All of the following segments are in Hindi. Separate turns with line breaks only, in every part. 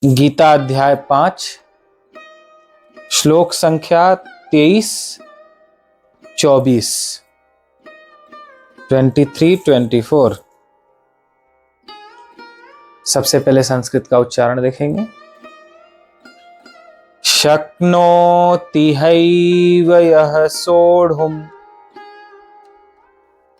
गीता अध्याय 5 श्लोक संख्या 23, 24, 23, 24। सबसे पहले संस्कृत का उच्चारण देखेंगे। शक्नोति हैव यः सोढुम्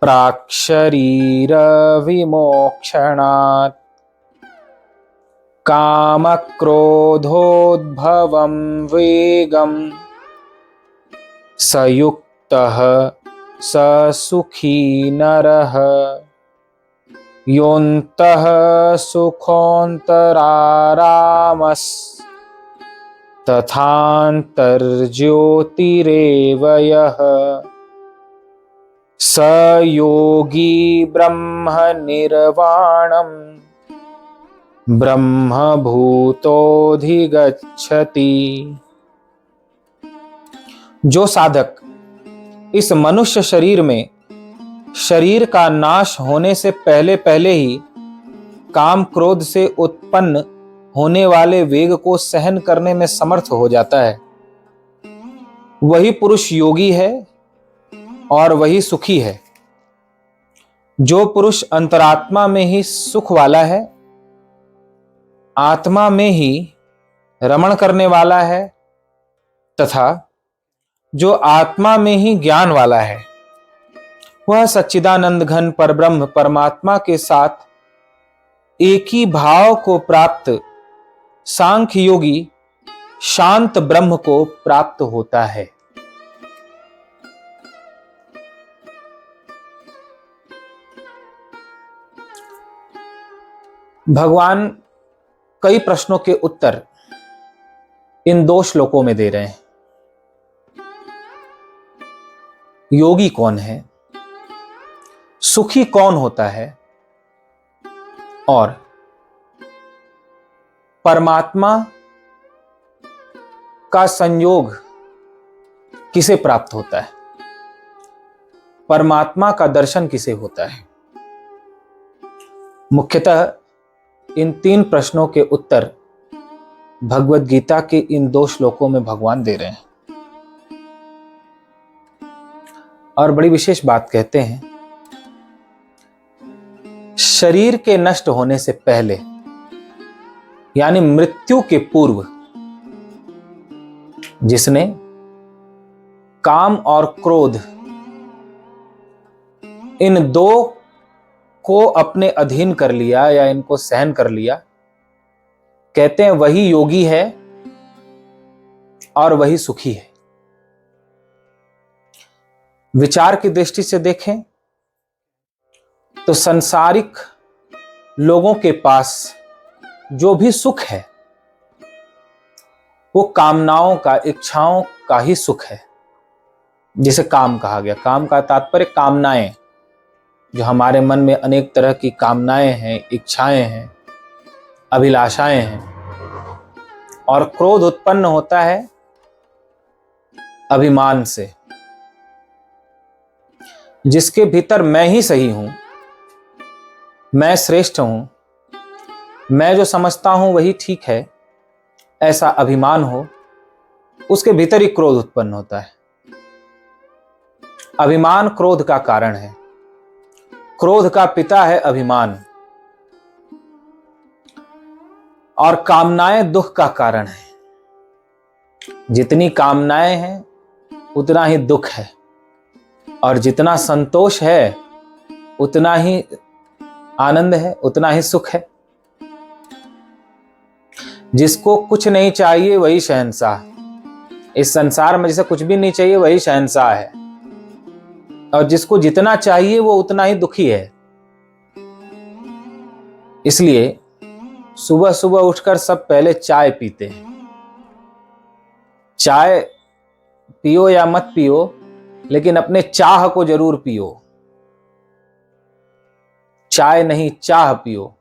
प्राक्शरीर विमोक्षणात् कामक्रोधोद्भवं वेगं स युक्तः स सुखी नरः योऽन्तः सुखोऽन्तरारामस्तथान्तर्ज्योतिरेव यः स योगी ब्रह्म निर्वाणम् ब्रह्मभूतोऽधिगच्छति। जो साधक इस मनुष्य शरीर में शरीर का नाश होने से पहले पहले ही काम क्रोध से उत्पन्न होने वाले वेग को सहन करने में समर्थ हो जाता है, वही पुरुष योगी है और वही सुखी है। जो पुरुष अंतरात्मा में ही सुख वाला है, आत्मा में ही रमण करने वाला है तथा जो आत्मा में ही ज्ञान वाला है, वह सच्चिदानंद घन परब्रह्म परमात्मा के साथ एक ही भाव को प्राप्त सांख्य योगी शांत ब्रह्म को प्राप्त होता है। भगवान कई प्रश्नों के उत्तर इन 2 श्लोकों में दे रहे हैं। योगी कौन है, सुखी कौन होता है और परमात्मा का संयोग किसे प्राप्त होता है, परमात्मा का दर्शन किसे होता है। मुख्यतः इन 3 प्रश्नों के उत्तर भगवद गीता के इन 2 श्लोकों में भगवान दे रहे हैं। और बड़ी विशेष बात कहते हैं, शरीर के नष्ट होने से पहले यानी मृत्यु के पूर्व जिसने काम और क्रोध इन 2 को अपने अधीन कर लिया या इनको सहन कर लिया, कहते हैं वही योगी है और वही सुखी है। विचार की दृष्टि से देखें तो संसारिक लोगों के पास जो भी सुख है वो कामनाओं का, इच्छाओं का ही सुख है, जिसे काम कहा गया। काम का तात्पर्य कामनाएं, जो हमारे मन में अनेक तरह की कामनाएं हैं, इच्छाएं हैं, अभिलाषाएं हैं। और क्रोध उत्पन्न होता है अभिमान से, जिसके भीतर मैं ही सही हूं, मैं श्रेष्ठ हूं, मैं जो समझता हूं वही ठीक है, ऐसा अभिमान हो, उसके भीतर ही क्रोध उत्पन्न होता है। अभिमान क्रोध का कारण है, क्रोध का पिता है अभिमान, और कामनाएं दुख का कारण है। जितनी कामनाएं हैं उतना ही दुख है, और जितना संतोष है उतना ही आनंद है, उतना ही सुख है। जिसको कुछ नहीं चाहिए वही शहंशाह। इस संसार में जिसे कुछ भी नहीं चाहिए वही शहंशाह है, और जिसको जितना चाहिए वो उतना ही दुखी है। इसलिए सुबह सुबह उठकर सब पहले चाय पीते हैं। चाय पियो या मत पियो, लेकिन अपने चाह को जरूर पियो। चाय नहीं, चाह पियो।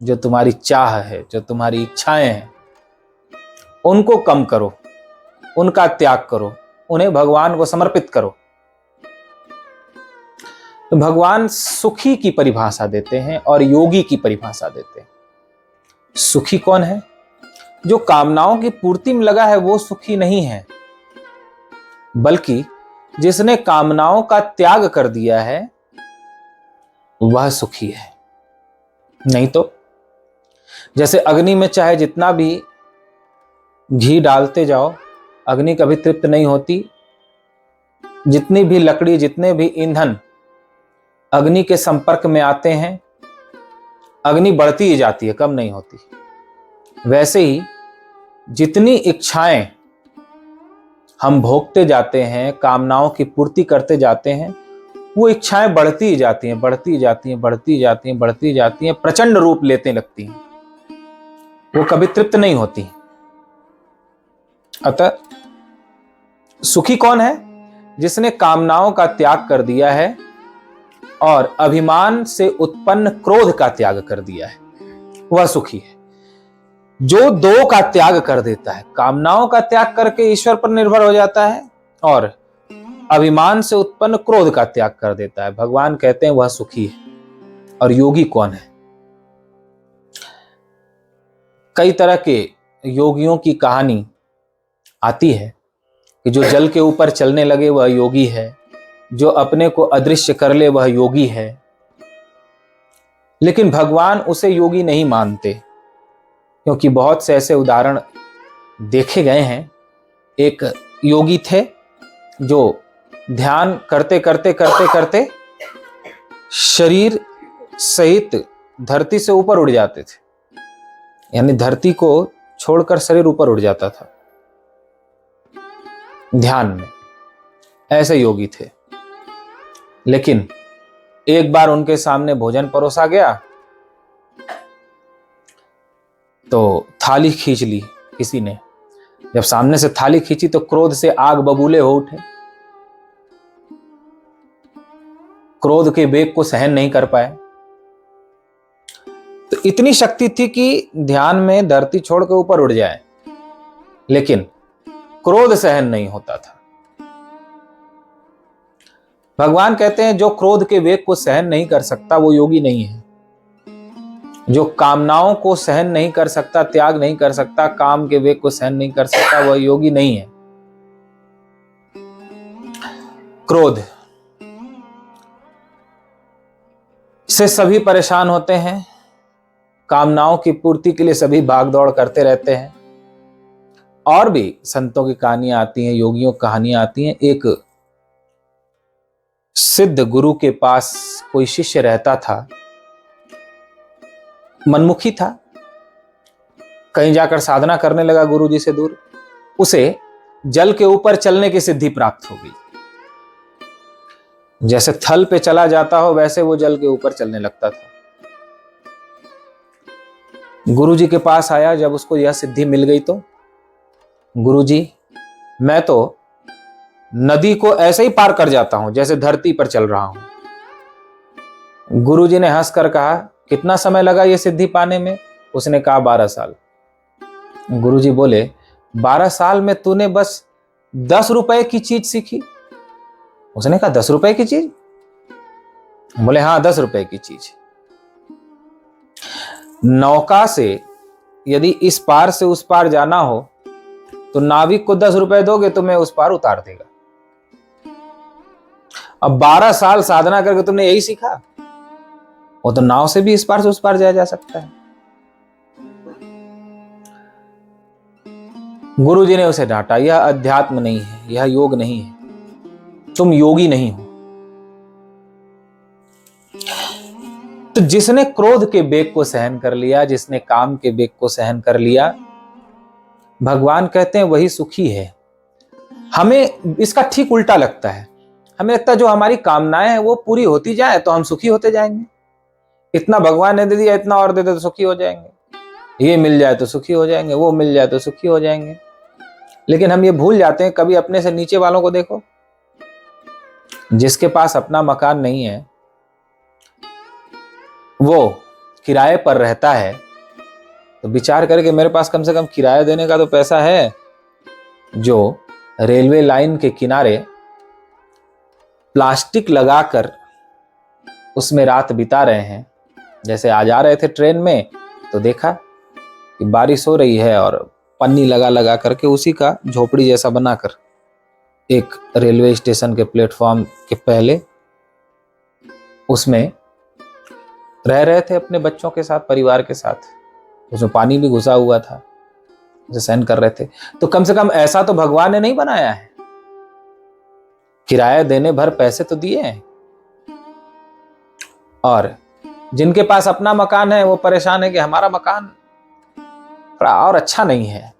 जो तुम्हारी चाह है, जो तुम्हारी इच्छाएं हैं, उनको कम करो, उनका त्याग करो, उन्हें भगवान को समर्पित करो। तो भगवान सुखी की परिभाषा देते हैं और योगी की परिभाषा देते हैं। सुखी कौन है? जो कामनाओं की पूर्ति में लगा है वो सुखी नहीं है, बल्कि जिसने कामनाओं का त्याग कर दिया है वह सुखी है। नहीं तो जैसे अग्नि में चाहे जितना भी घी डालते जाओ, अग्नि कभी तृप्त नहीं होती। जितनी भी लकड़ी, जितने भी ईंधन अग्नि के संपर्क में आते हैं, अग्नि बढ़ती ही जाती है, कम नहीं होती। वैसे ही जितनी इच्छाएं हम भोगते जाते हैं, कामनाओं की पूर्ति करते जाते हैं, वो इच्छाएं बढ़ती ही जाती हैं, बढ़ती जाती हैं, बढ़ती जाती हैं, बढ़ती जाती हैं, प्रचंड रूप लेते लगती हैं, वो कभी तृप्त नहीं होती। अतः सुखी कौन है? जिसने कामनाओं का त्याग कर दिया है और अभिमान से उत्पन्न क्रोध का त्याग कर दिया है, वह सुखी है। जो दो का त्याग कर देता है, कामनाओं का त्याग करके ईश्वर पर निर्भर हो जाता है और अभिमान से उत्पन्न क्रोध का त्याग कर देता है, भगवान कहते हैं वह सुखी है। और योगी कौन है? कई तरह के योगियों की कहानी आती है कि जो जल के ऊपर चलने लगे वह योगी है, जो अपने को अदृश्य कर ले वह योगी है। लेकिन भगवान उसे योगी नहीं मानते, क्योंकि बहुत से ऐसे उदाहरण देखे गए हैं। एक योगी थे जो ध्यान करते करते करते करते शरीर सहित धरती से ऊपर उड़ जाते थे, यानी धरती को छोड़कर शरीर ऊपर उड़ जाता था ध्यान में। ऐसे योगी थे। लेकिन एक बार उनके सामने भोजन परोसा गया तो थाली खींच ली किसी ने। जब सामने से थाली खींची तो क्रोध से आग बबूले हो उठे, क्रोध के वेग को सहन नहीं कर पाए। तो इतनी शक्ति थी कि ध्यान में धरती छोड़ के ऊपर उड़ जाए, लेकिन क्रोध सहन नहीं होता था। भगवान कहते हैं जो क्रोध के वेग को सहन नहीं कर सकता वो योगी नहीं है। जो कामनाओं को सहन नहीं कर सकता, त्याग नहीं कर सकता, काम के वेग को सहन नहीं कर सकता, वह योगी नहीं है। क्रोध से सभी परेशान होते हैं, कामनाओं की पूर्ति के लिए सभी भागदौड़ करते रहते हैं। और भी संतों की कहानियां आती हैं, योगियों की कहानियां आती हैं। एक सिद्ध गुरु के पास कोई शिष्य रहता था, मनमुखी था, कहीं जाकर साधना करने लगा गुरु जी से दूर। उसे जल के ऊपर चलने की सिद्धि प्राप्त हो गई। जैसे थल पे चला जाता हो वैसे वो जल के ऊपर चलने लगता था। गुरु जी के पास आया, जब उसको यह सिद्धि मिल गई तो, गुरु जी मैं तो नदी को ऐसे ही पार कर जाता हूं जैसे धरती पर चल रहा हूं। गुरु जी ने हंसकर कहा कितना समय लगा ये सिद्धि पाने में? उसने कहा 12 साल। गुरु जी बोले 12 साल में तूने बस 10 रुपए की चीज सीखी? उसने कहा 10 रुपए की चीज? बोले हाँ 10 रुपए की चीज। नौका से यदि इस पार से उस पार जाना हो तो नाविक को 10 रुपए दोगे तो मैं उस पार उतार देगा। अब 12 साल साधना करके तुमने यही सीखा? वो तो नाव से भी इस पार से उस पार जाया जा सकता है। गुरु जी ने उसे डांटा, यह अध्यात्म नहीं है, यह योग नहीं है, तुम योगी नहीं हो। तो जिसने क्रोध के वेग को सहन कर लिया, जिसने काम के वेग को सहन कर लिया, भगवान कहते हैं वही सुखी है। हमें इसका ठीक उल्टा लगता है। हमें लगता है जो हमारी कामनाएं हैं वो पूरी होती जाए तो हम सुखी होते जाएंगे। इतना भगवान ने दे दिया, इतना और दे दे तो सुखी हो जाएंगे। ये मिल जाए तो सुखी हो जाएंगे, वो मिल जाए तो सुखी हो जाएंगे। लेकिन हम ये भूल जाते हैं, कभी अपने से नीचे वालों को देखो, जिसके पास अपना मकान नहीं है, वो किराए पर रहता है, तो विचार करके मेरे पास कम से कम किराया देने का तो पैसा है। जो रेलवे लाइन के किनारे प्लास्टिक लगाकर उसमें रात बिता रहे हैं, जैसे आज आ रहे थे ट्रेन में तो देखा कि बारिश हो रही है और पन्नी लगा लगा करके उसी का झोपड़ी जैसा बनाकर एक रेलवे स्टेशन के प्लेटफॉर्म के पहले उसमें रह रहे थे अपने बच्चों के साथ, परिवार के साथ। उसमें पानी भी घुसा हुआ था, उसे सहन कर रहे थे। तो कम से कम ऐसा तो भगवान ने नहीं बनाया है। किराया देने भर पैसे तो दिए हैं, और जिनके पास अपना मकान है वो परेशान है कि हमारा मकान थोड़ा और अच्छा नहीं है।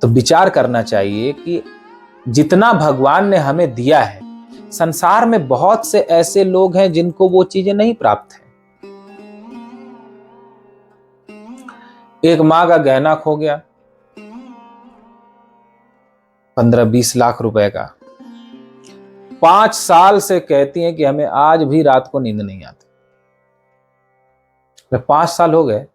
तो विचार करना चाहिए कि जितना भगवान ने हमें दिया है, संसार में बहुत से ऐसे लोग हैं जिनको वो चीजें नहीं प्राप्त है। एक मां का गहना खो गया 15-20 लाख रुपए का, 5 साल से कहती हैं कि हमें आज भी रात को नींद नहीं आती। 5 साल हो गए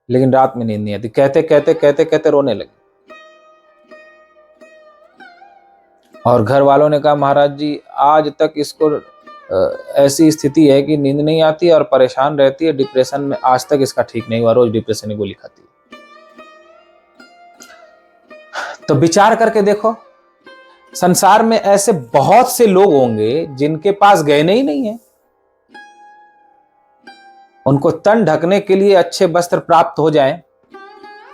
लेकिन रात में नींद नहीं आती। कहते कहते कहते कहते रोने लगे, और घर वालों ने कहा महाराज जी आज तक इसको ऐसी स्थिति है कि नींद नहीं आती और परेशान रहती है, डिप्रेशन में, आज तक इसका ठीक नहीं हुआ, रोज डिप्रेशन की गोली खाती है। तो विचार करके देखो, संसार में ऐसे बहुत से लोग होंगे जिनके पास गहने ही नहीं है। उनको तन ढकने के लिए अच्छे वस्त्र प्राप्त हो जाएं,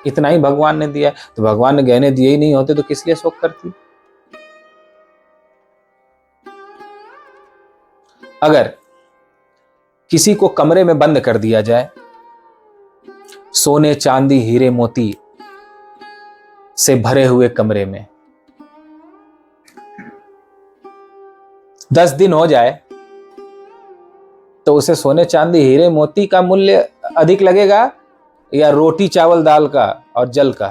इतना ही भगवान ने दिया। तो भगवान ने गहने दिए ही नहीं होते तो किस लिए शोक करती। अगर किसी को कमरे में बंद कर दिया जाए, सोने चांदी हीरे मोती से भरे हुए कमरे में, 10 दिन हो जाए, तो उसे सोने चांदी हीरे मोती का मूल्य अधिक लगेगा या रोटी चावल दाल का और जल का?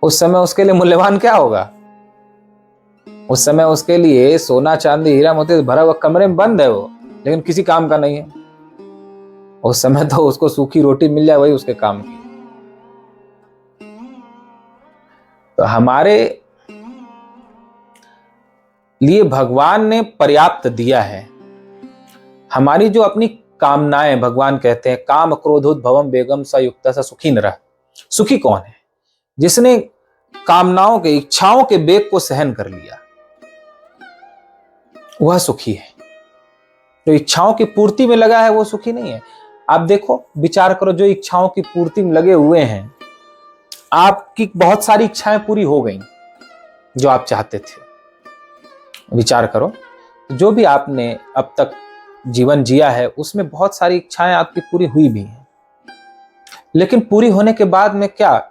उस समय उसके लिए मूल्यवान क्या होगा? उस समय उसके लिए सोना चांदी हीरा मोती से भरा हुआ कमरे में बंद है वो, लेकिन किसी काम का नहीं है। उस समय तो उसको सूखी रोटी मिल जाए वही उसके काम की। तो हमारे लिए भगवान ने पर्याप्त दिया है। हमारी जो अपनी कामनाएं, भगवान कहते हैं काम क्रोधोद्भवम वेगम स युक्त स सुखी नरः। सुखी कौन है? जिसने कामनाओं के, इच्छाओं के वेग को सहन कर लिया, वह सुखी है। जो इच्छाओं की पूर्ति में लगा है वो सुखी नहीं है। आप देखो, विचार करो, जो इच्छाओं की पूर्ति में लगे हुए हैं, आपकी बहुत सारी इच्छाएं पूरी हो गई जो आप चाहते थे। विचार करो, जो भी आपने अब तक जीवन जिया है उसमें बहुत सारी इच्छाएं आपकी पूरी हुई भी हैं, लेकिन पूरी होने के बाद में क्या,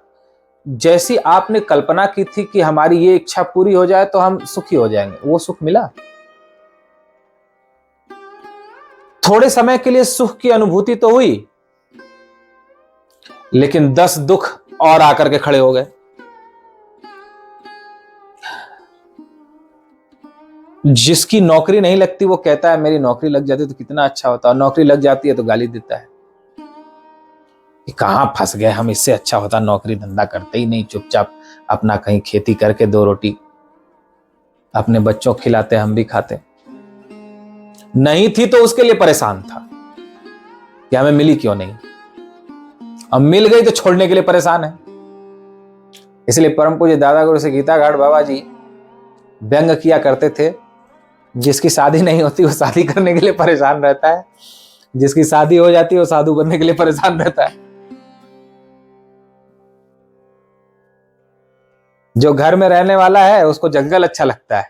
जैसी आपने कल्पना की थी कि हमारी ये इच्छा पूरी हो जाए तो हम सुखी हो जाएंगे, वो सुख मिला? थोड़े समय के लिए सुख की अनुभूति तो हुई, लेकिन 10 दुख और आकर के खड़े हो गए। जिसकी नौकरी नहीं लगती वो कहता है मेरी नौकरी लग जाती तो कितना अच्छा होता, और नौकरी लग जाती है तो गाली देता है कि कहां फंस गए हम, इससे अच्छा होता नौकरी धंधा करते ही नहीं, चुपचाप अपना कहीं खेती करके 2 रोटी अपने बच्चों को खिलाते, हम भी खाते। नहीं थी तो उसके लिए परेशान था कि हमें मिली क्यों नहीं, अब मिल गई तो छोड़ने के लिए परेशान है। इसलिए परम पूज्य दादा गुरु से गीता घाट बाबा जी व्यंग किया करते थे, जिसकी शादी नहीं होती वो शादी करने के लिए परेशान रहता है, जिसकी शादी हो जाती है वो साधु बनने के लिए परेशान रहता है। जो घर में रहने वाला है उसको जंगल अच्छा लगता है,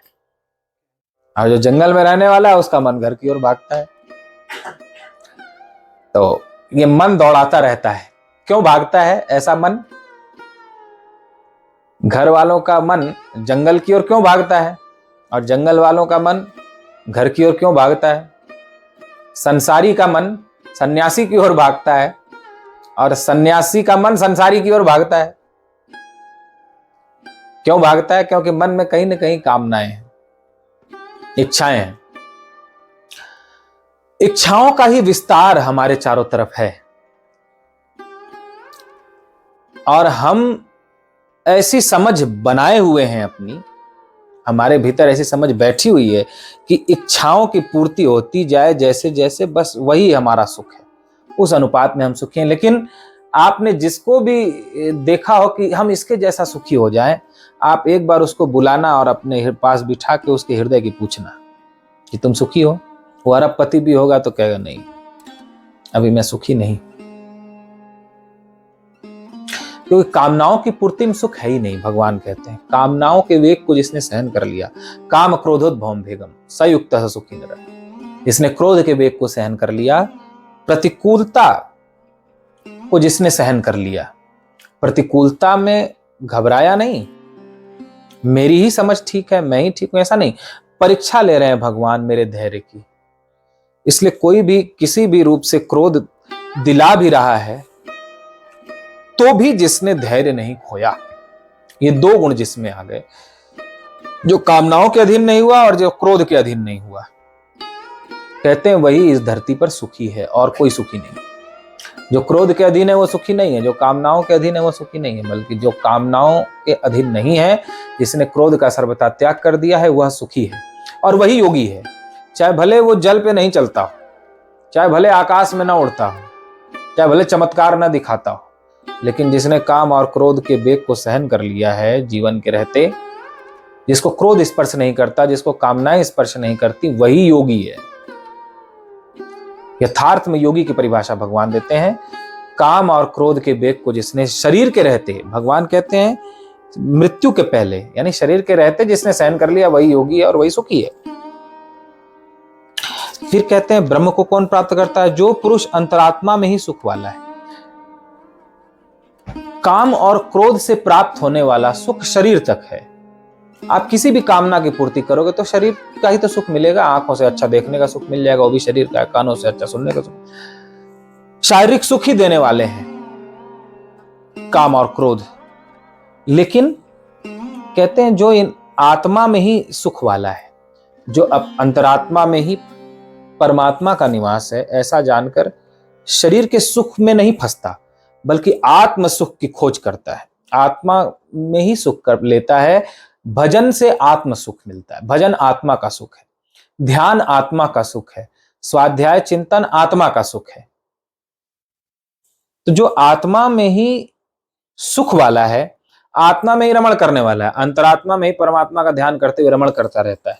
और जो जंगल में रहने वाला है उसका मन घर की ओर भागता है। तो ये मन दौड़ाता रहता है। क्यों भागता है ऐसा मन? घर वालों का मन जंगल की ओर क्यों भागता है, और जंगल वालों का मन घर की ओर क्यों भागता है? संसारी का मन सन्यासी की ओर भागता है, और सन्यासी का मन संसारी की ओर भागता है। क्यों भागता है? क्योंकि मन में कहीं ना कहीं कामनाएं हैं, इच्छाएं हैं। इच्छाओं का ही विस्तार हमारे चारों तरफ है, और हम ऐसी समझ बनाए हुए हैं अपनी, हमारे भीतर ऐसी समझ बैठी हुई है कि इच्छाओं की पूर्ति होती जाए जैसे जैसे, बस वही हमारा सुख है, उस अनुपात में हम सुखी हैं। लेकिन आपने जिसको भी देखा हो कि हम इसके जैसा सुखी हो जाएं, आप एक बार उसको बुलाना और अपने पास बिठा के उसके हृदय की पूछना कि तुम सुखी हो। वो अरबपति भी होगा तो कहेगा नहीं, अभी मैं सुखी नहीं, क्योंकि कामनाओं की पूर्ति में सुख है ही नहीं। भगवान कहते हैं कामनाओं के वेग को जिसने सहन कर लिया, काम क्रोधोद्भवम भेगम सयुक्त सुखी नर, जिसने क्रोध के वेग को सहन कर लिया, प्रतिकूलता को जिसने सहन कर लिया, प्रतिकूलता में घबराया नहीं, मेरी ही समझ ठीक है, मैं ही ठीक हूं, ऐसा नहीं, परीक्षा ले रहे हैं भगवान मेरे धैर्य की। इसलिए कोई भी किसी भी रूप से क्रोध दिला भी रहा है तो भी जिसने धैर्य नहीं खोया, ये दो गुण जिसमें आ गए, जो कामनाओं के अधीन नहीं हुआ और जो क्रोध के अधीन नहीं हुआ, कहते हैं वही इस धरती पर सुखी है और कोई सुखी नहीं। जो क्रोध के अधीन है वो सुखी नहीं है, जो कामनाओं के अधीन है वो सुखी नहीं है, बल्कि जो कामनाओं के अधीन नहीं है, जिसने क्रोध का सर्वथा त्याग कर दिया है, वह सुखी है और वही योगी है। चाहे भले वो जल पे नहीं चलता हो, चाहे भले आकाश में ना उड़ता हो, चाहे भले चमत्कार ना दिखाता हो, लेकिन जिसने काम और क्रोध के वेग को सहन कर लिया है जीवन के रहते, जिसको क्रोध स्पर्श नहीं करता, जिसको कामनाएं स्पर्श नहीं करती, वही योगी है। यथार्थ में योगी की परिभाषा भगवान देते हैं, काम और क्रोध के वेग को जिसने शरीर के रहते, भगवान कहते हैं मृत्यु के पहले, यानी शरीर के रहते जिसने सहन कर लिया, वही योगी है और वही सुखी है। फिर कहते हैं ब्रह्म को कौन प्राप्त करता है? जो पुरुष अंतरात्मा में ही सुख वाला है। काम और क्रोध से प्राप्त होने वाला सुख शरीर तक है। आप किसी भी कामना की पूर्ति करोगे तो शरीर का ही तो सुख मिलेगा। आंखों से अच्छा देखने का सुख मिल जाएगा, वो भी शरीर का है। कानों से अच्छा सुनने का सुख, शारीरिक सुख ही देने वाले हैं काम और क्रोध। लेकिन कहते हैं जो इन आत्मा में ही सुख वाला है, जो अब अंतरात्मा में ही परमात्मा का निवास है, ऐसा जानकर शरीर के सुख में नहीं फंसता, बल्कि आत्म सुख की खोज करता है, आत्मा में ही सुख कर लेता है। भजन से आत्म सुख मिलता है। भजन आत्मा का सुख है, ध्यान आत्मा का सुख है, स्वाध्याय चिंतन आत्मा का सुख है। तो जो आत्मा में ही सुख वाला है, आत्मा में ही रमण करने वाला है, अंतरात्मा में ही परमात्मा का ध्यान करते हुए रमण करता रहता है।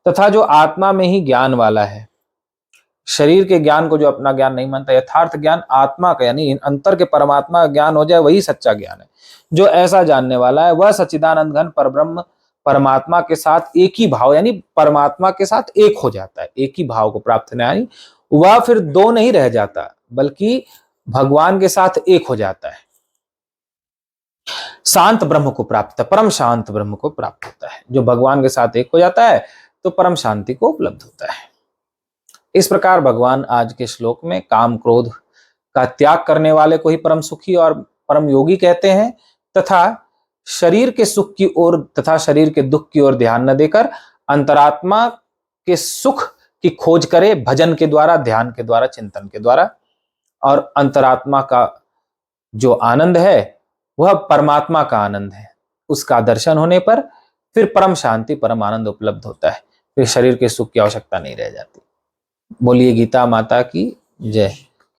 तथा जो आत्मा में ही ज्ञान वाला है, शरीर के ज्ञान को जो अपना ज्ञान नहीं मानता, यथार्थ ज्ञान आत्मा का यानी अंतर के परमात्मा का ज्ञान हो जाए, वही सच्चा ज्ञान है। जो ऐसा जानने वाला है वह सच्चिदानंद घन परब्रह्म परमात्मा के साथ एक ही भाव, यानी परमात्मा के साथ एक हो जाता है। एक ही भाव को प्राप्त नहीं, वह फिर दो नहीं रह जाता, बल्कि भगवान के साथ एक हो जाता है। शांत ब्रह्म को प्राप्त, परम शांत ब्रह्म को प्राप्त होता है। जो भगवान के साथ एक हो जाता है तो परम शांति को उपलब्ध होता है। इस प्रकार भगवान आज के श्लोक में काम क्रोध का त्याग करने वाले को ही परम सुखी और परम योगी कहते हैं, तथा शरीर के सुख की ओर तथा शरीर के दुख की ओर ध्यान न देकर अंतरात्मा के सुख की खोज करे, भजन के द्वारा, ध्यान के द्वारा, चिंतन के द्वारा। और अंतरात्मा का जो आनंद है वह परमात्मा का आनंद है। उसका दर्शन होने पर फिर परम शांति, परम आनंद उपलब्ध होता है। फिर शरीर के सुख की आवश्यकता नहीं रह जाती। बोलिए गीता माता की जय।